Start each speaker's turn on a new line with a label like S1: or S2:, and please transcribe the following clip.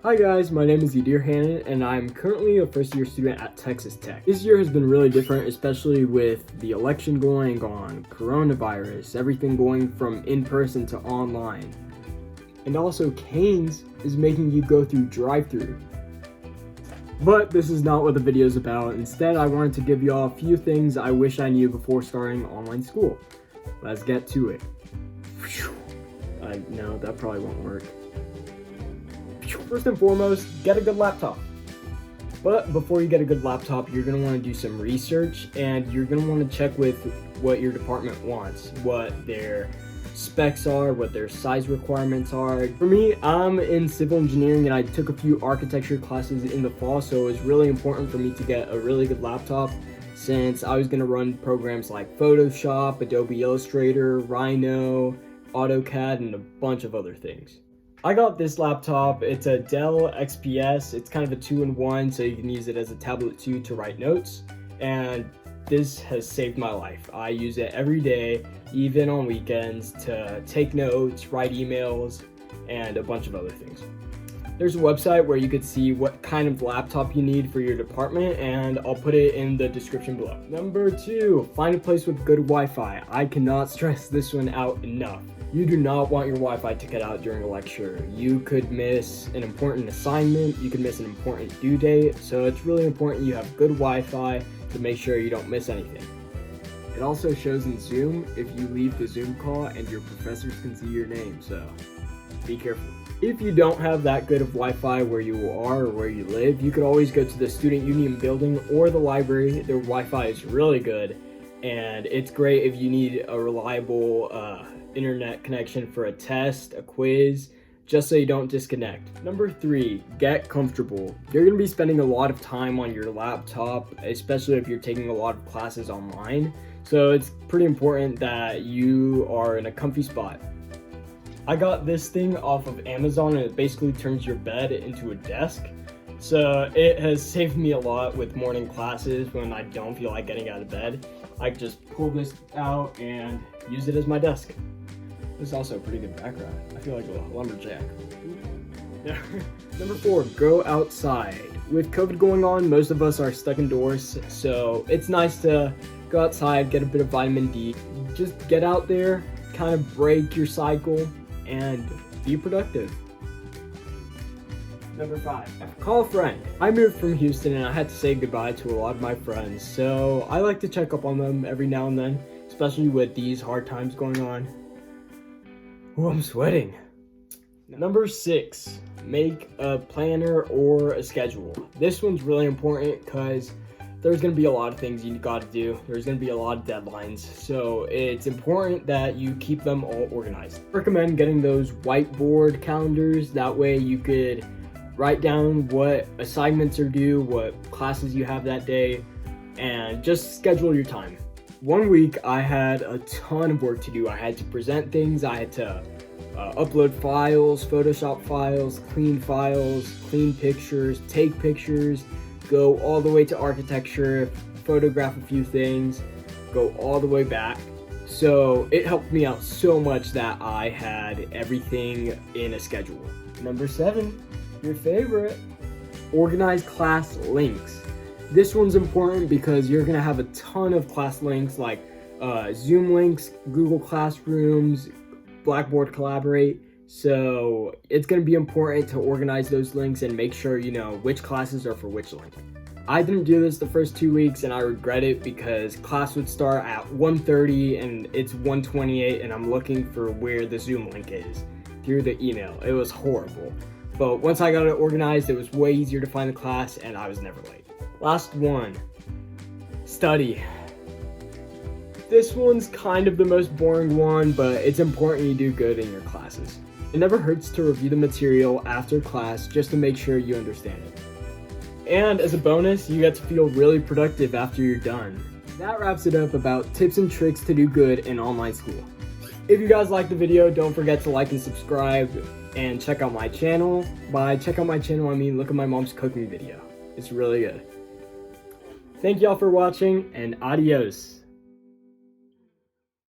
S1: Hi guys, my name is Yadir Hannon and I'm currently a first year student at Texas Tech. This year has been really different, especially with the election going on, coronavirus, everything going from in-person to online. And also Canes is making you go through drive-thru. But this is not what the video is about. Instead, I wanted to give y'all a few things I wish I knew before starting online school. Let's get to it. No, that probably won't work. First and foremost, get a good laptop. But before you get a good laptop, you're going to want to do some research and you're going to want to check with what your department wants, what their specs are, what their size requirements are. For me, I'm in civil engineering and I took a few architecture classes in the fall, so it was really important for me to get a really good laptop since I was going to run programs like Photoshop, Adobe Illustrator, Rhino, AutoCAD, and a bunch of other things. I got this laptop. It's a Dell XPS. It's kind of a 2-in-1, so you can use it as a tablet too to write notes. And this has saved my life. I use it every day, even on weekends, to take notes, write emails, and a bunch of other things. There's a website where you could see what kind of laptop you need for your department, and I'll put it in the description below. Number 2, find a place with good Wi-Fi. I cannot stress this one out enough. You do not want your Wi-Fi to cut out during a lecture. You could miss an important assignment, you could miss an important due date, so it's really important you have good Wi-Fi to make sure you don't miss anything. It also shows in Zoom if you leave the Zoom call and your professors can see your name, so be careful. If you don't have that good of Wi-Fi where you are or where you live, you could always go to the Student Union building or the library. Their Wi-Fi is really good, and it's great if you need a reliable internet connection for a test, a quiz, just so you don't disconnect. Number 3, get comfortable. You're going to be spending a lot of time on your laptop, especially if you're taking a lot of classes online. So it's pretty important that you are in a comfy spot. I got this thing off of Amazon and it basically turns your bed into a desk. So it has saved me a lot with morning classes when I don't feel like getting out of bed. I just pull this out and use it as my desk. This is also a pretty good background. I feel like a lumberjack. Number 4, go outside. With COVID going on, most of us are stuck indoors, so it's nice to go outside, get a bit of vitamin D. Just get out there, kind of break your cycle, and be productive. Number 5, call a friend. I moved from Houston and I had to say goodbye to a lot of my friends, so I like to check up on them every now and then, especially with these hard times going on. Oh, I'm sweating. Number 6, make a planner or a schedule. This one's really important because there's going to be a lot of things you got to do. There's going to be a lot of deadlines, so it's important that you keep them all organized. I recommend getting those whiteboard calendars. That way you could write down what assignments are due, what classes you have that day, and just schedule your time. One week I had a ton of work to do. I had to present things, I had to upload files, Photoshop files, clean pictures, take pictures, go all the way to architecture, photograph a few things, go all the way back. So it helped me out so much that I had everything in a schedule. Number 7, your favorite, organize class links. This one's important because you're gonna have a ton of class links like Zoom links, Google Classrooms, Blackboard Collaborate. So it's gonna be important to organize those links and make sure you know which classes are for which link. I didn't do this the first 2 weeks and I regret it because class would start at 1:30 and it's 1:28 and I'm looking for where the Zoom link is through the email. It was horrible. But once I got it organized, it was way easier to find the class and I was never late. Last one, study. This one's kind of the most boring one, but it's important you do good in your classes. It never hurts to review the material after class just to make sure you understand it. And as a bonus, you get to feel really productive after you're done. That wraps it up about tips and tricks to do good in online school. If you guys liked the video, don't forget to like and subscribe and check out my channel. By check out my channel, I mean look at my mom's cooking video. It's really good. Thank y'all for watching and adios.